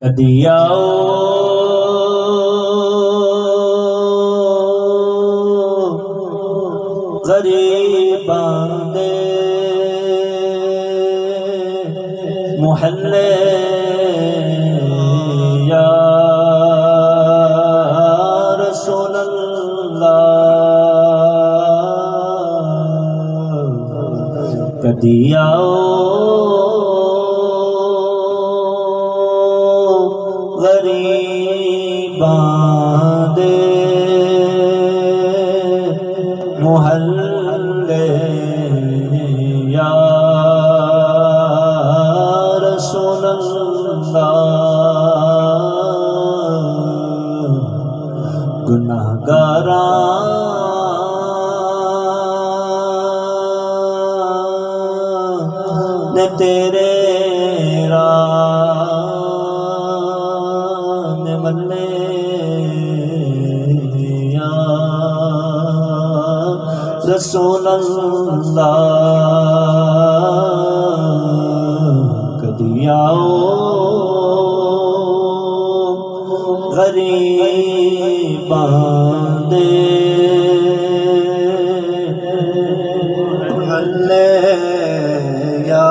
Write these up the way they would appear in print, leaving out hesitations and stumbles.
کدی آؤ غریباں دے محلے یا رسول اللہ کدی آؤ غریباں دے محلے یا رسول اللہ گناہگاراں نے تیرے رسول اللہ کدی آؤ غریباں دے محلے یا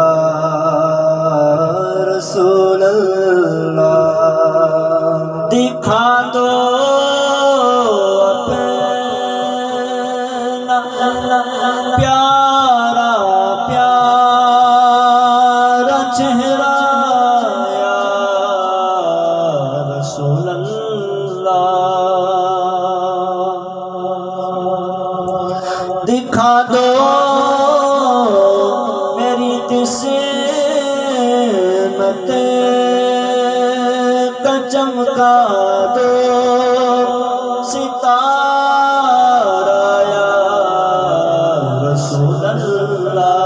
رسول اللہ دکھا دو پیارا پیارا چہرہ یا رسول اللہ دکھا دو میری قسمت کا چمکا دو ستارہ یا رسول اللہ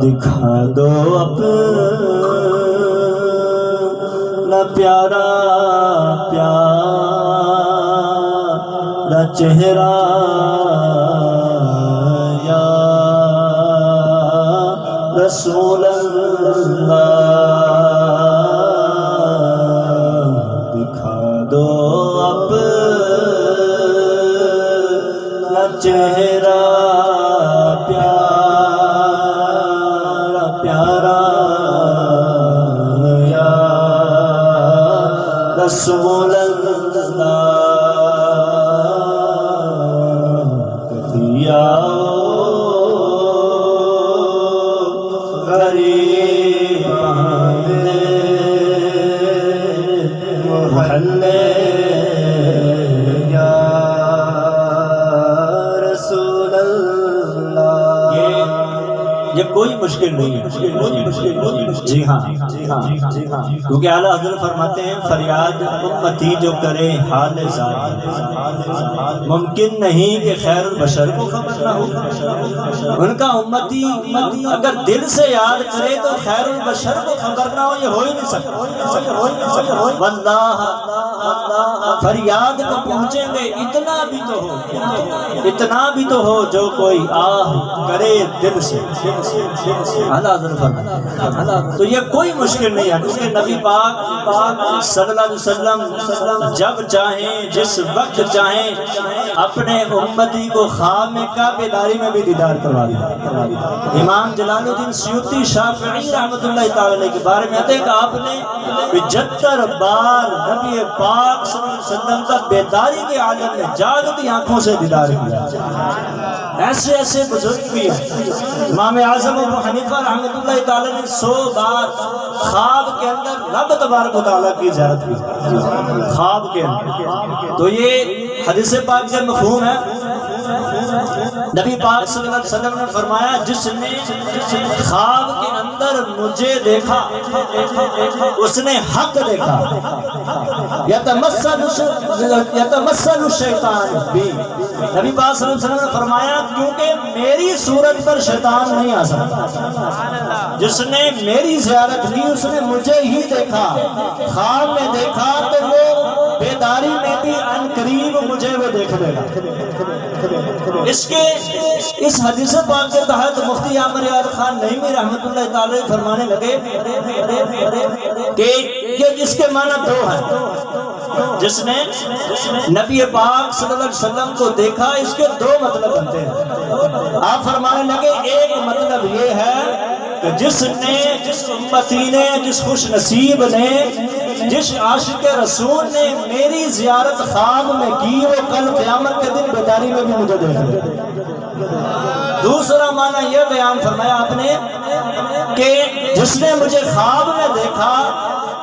دکھا دو اپنا پیارا پیارا چہرہ یا رسول اللہ دکھا دو اپنا چہرہ پیارا پیارا یا رسول اللہ کدی آؤ غریباں دے محلے یا رسول اللہ یہ کوئی مشکل نہیں ہے جی ہاں کیونکہ اعلیٰ حضرت فرماتے ہیں فریاد امتی جو کرے حال ذات ممکن نہیں کہ خیر البشر کو خبر نہ ہو ان کا امتی اگر دل سے یاد کرے تو خیر البشر کو خبر نہ ہو یہ ہو ہی نہیں سکتا واللہ فریاد کو پہنچیں گے اتنا بھی تو ہو جو کوئی آہ کرے دل سے اعلیٰ حضرت فرماتے ہیں تو یہ کوئی مشکل نہیں ہے کیونکہ نبی پاک صلی اللہ علیہ وسلم جب چاہیں جس وقت چاہیں اپنے امتی کو خواب میں کا بیداری میں بھی دیدار کروا دیں امام جلال الدین سیوطی شافعی رحمۃ اللہ تعالی علیہ کے بارے میں آتے ہیں کہ آپ نے 75 بار نبی پاک صلی اللہ علیہ وسلم کا بیداری کے عالم میں جاگتی آنکھوں سے دیدار کیا ایسے ایسے بزرگ بھی ہیں امام اعظم ابو حنیفہ رحمۃ اللہ تعالی نے 100 بار خواب کے اندر رب تبارک و تعالیٰ کی زیارت کی خواب کے اندر تو یہ حدیث پاک سے مفہوم ہے نبی پاک صلی اللہ علیہ وسلم نے فرمایا جس نے خواب کے اندر مجھے دیکھا اس نے حق دیکھا یتمثل الشیطان بھی نبی پاک صلی اللہ علیہ وسلم نے فرمایا کیونکہ میری صورت پر شیطان نہیں آ سکتا جس نے میری زیارت لی اس نے مجھے ہی دیکھا خواب میں دیکھا تو وہ بیداری میں بھی ان قریب مجھے وہ دیکھ لے گا اس حدیث پاک کے تحت مفتی عامر یار خان نعیمی رحمۃ اللہ تعالی فرمانے لگے کہ یہ جس کے معنی دو ہیں، جس نے نبی پاک صلی اللہ علیہ وسلم کو دیکھا، اس کے دو مطلب بنتے ہیں۔ آپ فرمانے لگے ایک مطلب یہ ہے کہ جس امتی نے، جس خوش نصیب نے، جس عاشق رسول نے میری زیارت خواب میں کی، وہ کل قیامت کے دن بیداری میں بھی مجھے دیکھے۔ دوسرا معنی یہ بیان فرمایا آپ نے کہ جس نے مجھے خواب میں دیکھا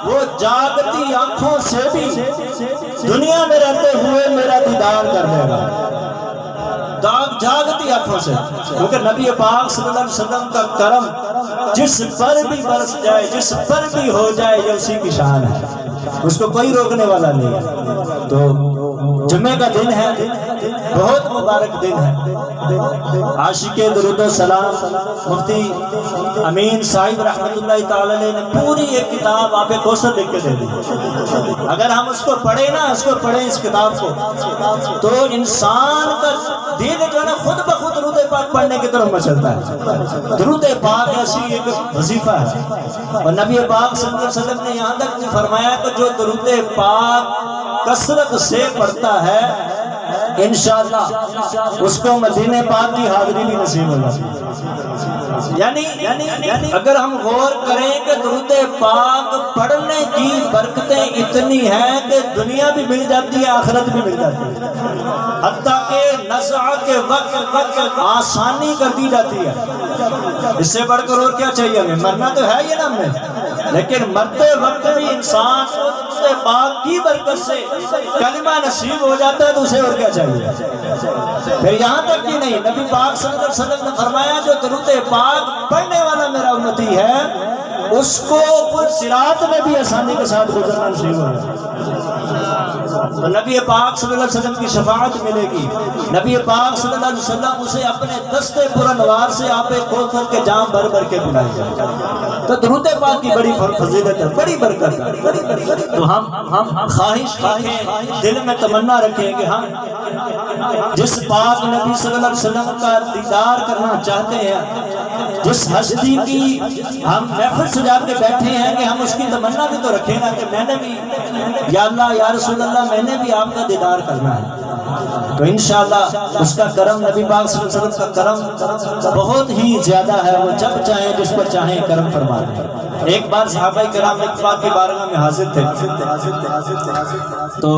وہ جاگتی آنکھوں سے بھی دنیا میں رہتے ہوئے میرا دیدار کر لے گا، جاگتی آنکھوں سے، کیونکہ نبی پاک صلی اللہ علیہ وسلم کا کرم جس پر بھی برس جائے، جس پر بھی ہو جائے، یہ اسی کی شان ہے، اس کو کوئی روکنے والا نہیں ہے۔ تو جمعہ کا دن ہے، بہت مبارک دن ہے۔ عاشق درود و سلام مفتی امین صاحب رحمۃ اللہ تعالی نے پوری ایک کتاب آپ کوثر لکھ کے دے دی۔ اگر ہم اس کو پڑھیں نا، اس کو پڑھیں اس کتاب کو، تو انسان کا دل جو ہے نا خود بخود درود پاک پڑھنے کی طرف مچلتا ہے۔ درود پاک ایسی ایک وظیفہ ہے، اور نبی پاک صلی اللہ علیہ وسلم نے یہاں تک فرمایا کہ جو درود پاک کثرت سے پڑھتا ہے انشاءاللہ اس کو مدینے پاک کی حاضری بھی نصیب ہوگی۔ یعنی اگر ہم غور کریں کہ درود پاک پڑھنے کی برکتیں اتنی ہیں کہ دنیا بھی مل جاتی ہے، آخرت بھی مل جاتی ہے، حتیٰ کہ نزع کے وقت آسانی کر دی جاتی ہے۔ اس سے بڑھ کر اور کیا چاہیے ہمیں؟ مرنا تو ہے یہ نا ہمیں، لیکن مرتے وقت بھی انسان درود پاک کی برکت سے کلمہ نصیب ہو جاتا ہے تو اسے اور کیا چاہیے؟ پھر یہاں تک کہ نہیں، نبی پاک صلی اللہ علیہ وسلم نے فرمایا جو درود پاک پڑھنے والا میرا امتی ہے اس کو صراط میں بھی آسانی کے ساتھ گزرنا نصیب ہوگا۔ تو نبی پاک صلی اللہ علیہ وسلم کی شفاعت ملے گی، نبی پاک صلی اللہ علیہ وسلم اسے اپنے دستے پرانوار سے آپ کوثر کے جام بھر بھر کے پلائیں گے۔ تو درود پاک کی بڑی فضیلت ہے، بڑی برکت ہے۔ تو ہم خواہش رکھیں، دل میں تمنا رکھیں کہ ہم جس پاک نبی صلی اللہ علیہ وسلم کا دیدار کرنا چاہتے ہیں، جس ہستی کی ہم محفل سجا کے بیٹھے ہیں، کہ ہم اس کی تمنا بھی تو رکھیں گا کہ میں نے بھی، یا اللہ یا رسول اللہ، میں نے بھی آپ کا دیدار کرنا ہے۔ تو انشاءاللہ اس کا کرم، نبی پاک صلی اللہ علیہ وسلم کا کرم بہت ہی زیادہ ہے، وہ جب چاہیں جس پر چاہیں کرم فرما دیں۔ ایک بار صحابہ کرام ایک پاک کی بارگاہ میں حاضر تھے، تو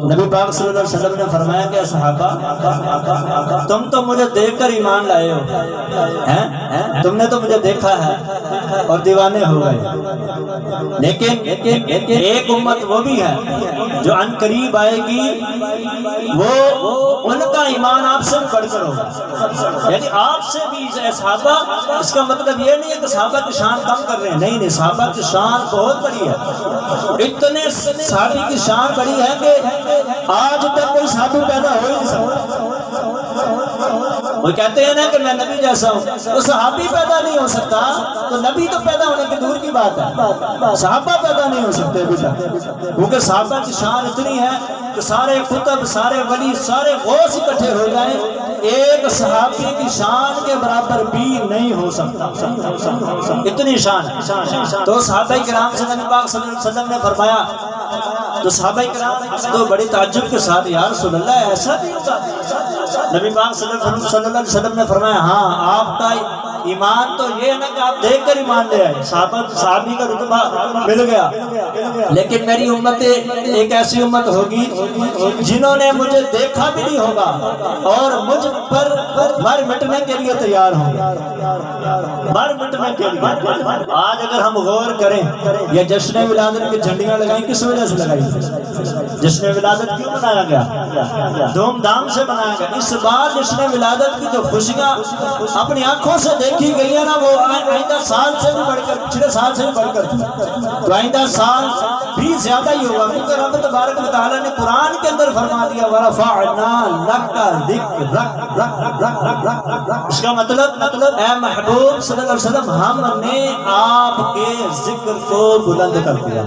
نبی پاک صلی اللہ علیہ وسلم نے فرمایا کہ صحابہ تم تو مجھے دیکھ کر ایمان لائے ہو، تم نے تو مجھے دیکھا ہے اور دیوانے ہو گئے، لیکن ایک امت وہ بھی ہے جو ان قریب آئے گی، وہ ان کا ایمان آپ سے بڑھ کر ہوگا، یعنی آپ سے بھی صحابہ۔ اس کا مطلب یہ نہیں ہے کہ صحابہ کی شان کم کر رہے ہیں، نہیں، صحابہ کی شان بہت بڑی ہے، اتنے صحابی کی شان بڑی ہے کہ آج تک کوئی صحابی پیدا ہو ہی نہیں سکتا۔ وہ کہتے ہیں نا کہ میں نبی جیسا ہوں، تو صحابی پیدا نہیں ہو سکتا تو نبی تو پیدا ہونے کی دور کی بات ہے، صحابہ پیدا نہیں ہو سکتے ابھی تک، کیونکہ صحابہ کی شان اتنی ہے کہ سارے کتب، سارے ولی، سارے غوث اکٹھے ہو جائیں، ایک صحابی کی شان کے برابر بھی نہیں ہو سکتا، اتنی شان ہے۔ تو صحابہ کرام سے نبی پاک صلی اللہ علیہ وسلم نے فرمایا، تو صحابہ کرام تو بڑی تعجب کے ساتھ یا رسول اللہ ایسا بھی ہوتا؟ نبی پاک صلی اللہ علیہ وسلم نے فرمایا ہاں، آپ کا ایمان تو یہ ہے نا کہ آپ دیکھ کر ایمان لے آئے، صحابی کا رتبہ مل گیا، لیکن میری امت ایک ایسی امت ہوگی جنہوں نے مجھے دیکھا بھی نہیں ہوگا اور مجھ پر مر مٹنے کے لیے تیار ہوں گے، مر مٹنے کے لیے۔ آج اگر ہم غور کریں، یہ جشن ولادت کی جھنڈیاں لگائیں کس وجہ سے لگائی؟ جشن ولادت کیوں منایا گیا؟ دھوم دھام سے منایا گیا۔ اس بار جشن ولادت کی جو خوشیاں اپنی آنکھوں سے دیکھی گئی ہے نا، وہ آئندہ سال سے بھی بڑھ کر، پچھلے سال سے بھی بڑھ کر تھی، تو آئندہ سال بھی زیادہ ہی ہوگا، کیونکہ رب تبارک و تعالیٰ نے قرآن کے اندر فرما دیا وَرَفَعْنَا لَكَ ذِكْرَكَ۔ اس کا مطلب اے محبوب صلی اللہ علیہ وسلم، ہم نے آپ کے ذکر کو بلند کر دیا۔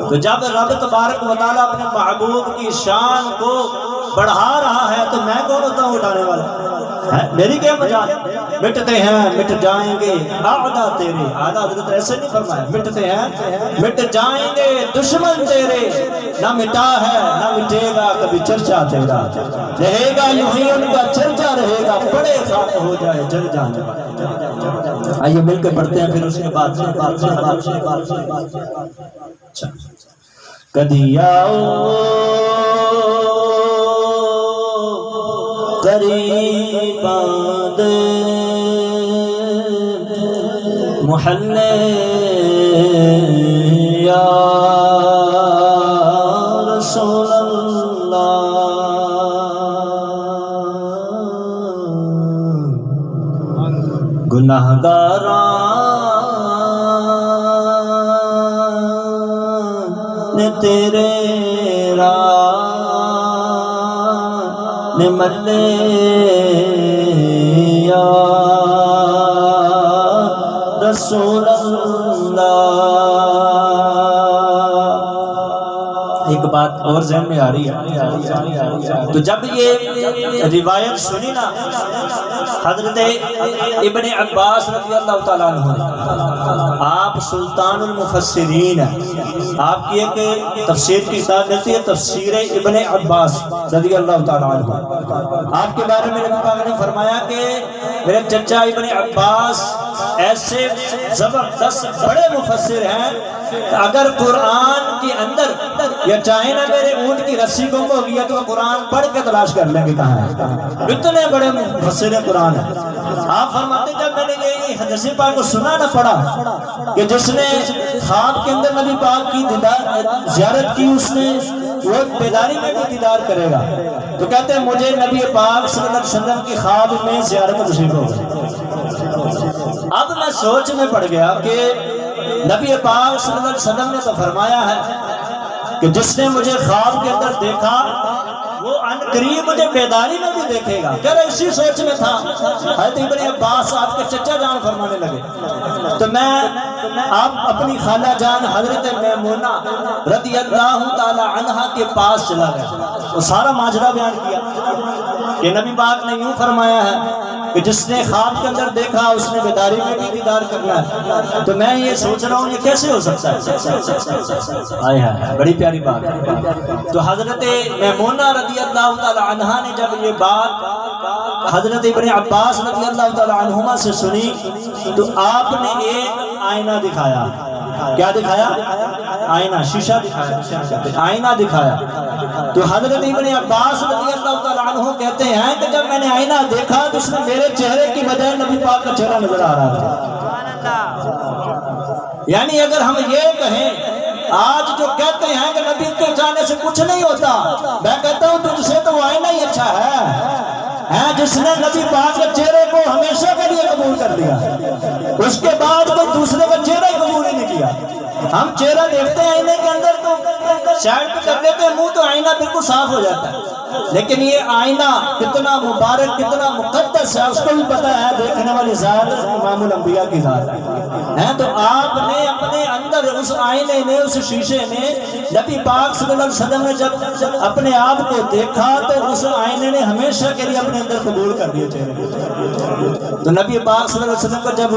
تو جب رب تبارک و تعالیٰ اپنے محبوب کی شان کو بڑھا رہا ہے تو میں کون ہوتا ہوں اٹھانے والا؟ میری کیا مجال؟ مٹتے ہیں مٹ جائیں گے اعداء تیرے. اعلیٰ حضرت ایسے نہیں فرمایا مٹتے ہیں مٹ جائیں گے دشمن تیرے، نہ مٹا ہے نہ مٹے گا کبھی چرچا تیرا، رہے گا یوں ہی ان کا چرچا رہے گا، بڑے خاک ہو جائے جل جانے والا. آئیے مل کے پڑھتے ہیں پھر اس کے بعد کدی آؤ قریب آد محلے یا رسول اللہ. گناہگاراں نے تیرے ملے یا رسول اللہ. ایک بات اور ذہن میں آ رہی ہے، تو جب یہ روایت سنی نا حضرت ابن عباس رضی اللہ تعالیٰ عنہ، آپ سلطان المفسرین ہیں، آپ کی ایک تفسیر کی کتاب ملتی ہے تفسیر ابن عباس رضی اللہ تعالیٰ عنہ. آپ کے بارے میں نبی پاک نے فرمایا کہ میرے چچا ابن عباس ایسے زبردست بڑے مفسر ہیں کہ اگر قرآن کے اندر یا چاہے نا میرے اونٹ کی رسی گم ہو گیا تو وہ قرآن پڑھ کے تلاش کر لیں گے کہاں ہے. اتنے بڑے مفسر قرآن ہیں. آپ فرماتے جب میں نے یہ حدیث پاک کو سنا نہ پڑھا کہ جس نے خواب کے اندر نبی پاک کی زیارت کی اس نے وہ بیداری میں بھی دیدار کرے گا، تو کہتے ہیں مجھے نبی پاک صلی اللہ علیہ وسلم کی خواب میں زیارت نصیب ہو گئی. اب میں سوچ میں پڑ گیا کہ نبی پاک صلی اللہ علیہ وسلم نے تو فرمایا ہے کہ جس نے مجھے خواب کے اندر دیکھا وہ ان قریب مجھے بیداری میں بھی دیکھے گا. کہہ رہے اسی سوچ میں تھا حضرت ابن عباس آپ کے چچا جان فرمانے لگے. تو میں آپ اپنی خالہ جان حضرت میمونہ رضی اللہ تعالی عنہا کے پاس چلا گیا، وہ سارا ماجرا بیان کیا کہ نبی پاک نے یوں فرمایا ہے کہ جس نے خواب کے اندر دیکھا اس نے بیداری میں بھی دیدار کرنا ہے. تو میں یہ سوچ رہا ہوں یہ کیسے ہو سکتا ہے؟ بڑی پیاری بات ہے. تو حضرت میمونہ رضی اللہ تعالی عنہا نے جب یہ بات حضرت ابن عباس رضی اللہ تعالی عنہما سے سنی تو آپ نے ایک آئینہ دکھایا. کیا دکھایا؟ آئینہ، شیشہ دکھایا، آئینہ دکھایا. تو حضرت ابن عباس رضی اللہ تعالیٰ عنہ کہتے ہیں کہ جب میں نے آئینہ دیکھا تو اس میں میرے چہرے کی بجائے نبی پاک کا چہرہ نظر آ رہا تھا. یعنی اگر ہم یہ کہیں آج جو کہتے ہیں کہ نبی کے جانے سے کچھ نہیں ہوتا، میں کہتا ہوں تجھ سے تو وہ آئینہ ہی اچھا ہے جس نے نبی پاک کے چہرے کو ہمیشہ کے لیے قبول کر لیا، اس کے بعد کوئی دوسرے کا چہرہ ہی قبول ہی نہیں کیا. ہم چہرہ دیکھتے ہیں آئینے کے اندر تو سائڈ پہ کر لیتے ہیں منہ تو آئینہ بالکل صاف ہو جاتا ہے، لیکن یہ آئینہ کتنا مبارک کتنا مقدس ہے اس کو بھی پتہ ہے. دیکھنے والی ذات امام الانبیاء کی ذات ہے. تو آپ نے اپنے اندر اس آئینے نے اس شیشے نے نبی پاک صلی اللہ علیہ وسلم نے جب اپنے آپ کو دیکھا تو اس آئینے نے ہمیشہ کے لیے اپنے اندر قبول کر دیا چہرے. تو نبی پاک صلی اللہ علیہ وسلم کو جب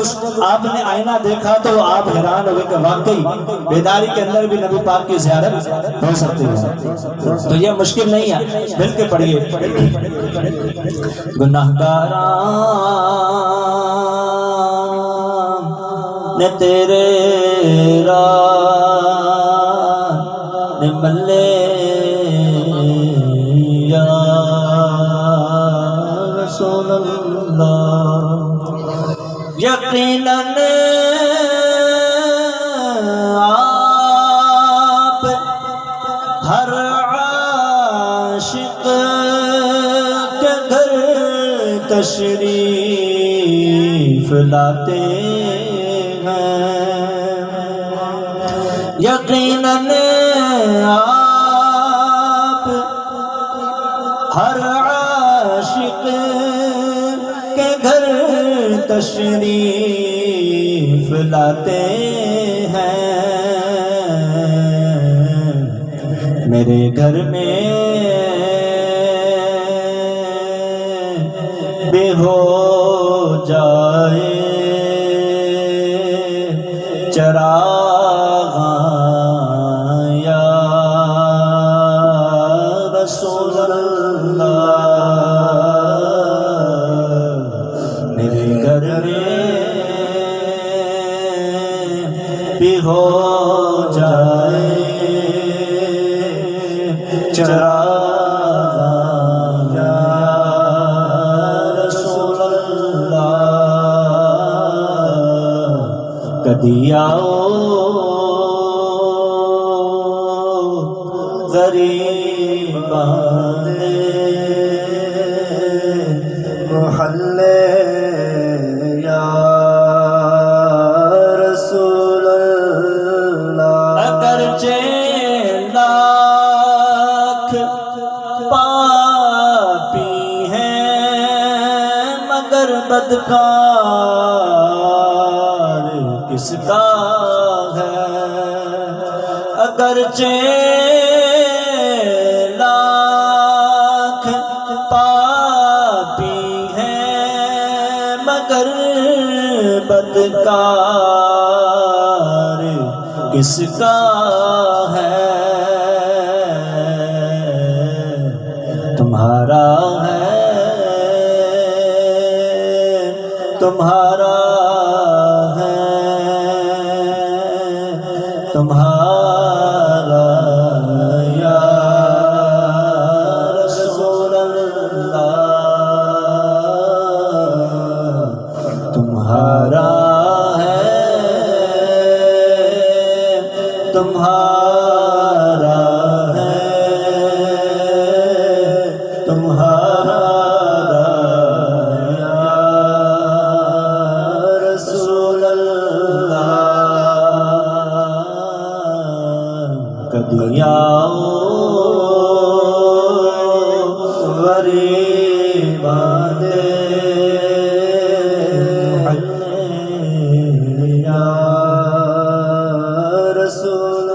آپ نے آئینہ دیکھا تو آپ حیران ہو گئے کہ واقعی بیداری کے اندر بھی نبی پاک کی زیارت ہو سکتی ہے. تو یہ مشکل نہیں ہے، مل کے پڑھیے. گناہگاراں نے تیرے راہ نے ملے یا رسول اللہ. یقیناً آپ ہر عاشق کے گھر تشریف لاتے ہیں. یقیناً آپ ہر عاشق کے گھر تشریف لاتے ہیں. میرے گھر میں بھی ہو جائے چراغاں یا رسول اللہ، میرے گھر میں بھی ہو جائے چراغاں یا رسول اللہ، کدی آؤ غریباں دے محلے یا رسول اللہ، اگرچہ لاکھ پاپی ہیں مگر بدکار کس کا ہے، اگرچہ لاکھ پاپی ہیں مگر بدکار کس کا ہے، تمہارا ہے تمہارا ہے تمہارا یا رسول اللہ، تمہارا ہے تمہارا ہے تمہارا یا رسول اللہ، کدی آؤ غریباں دے محلے یا رسول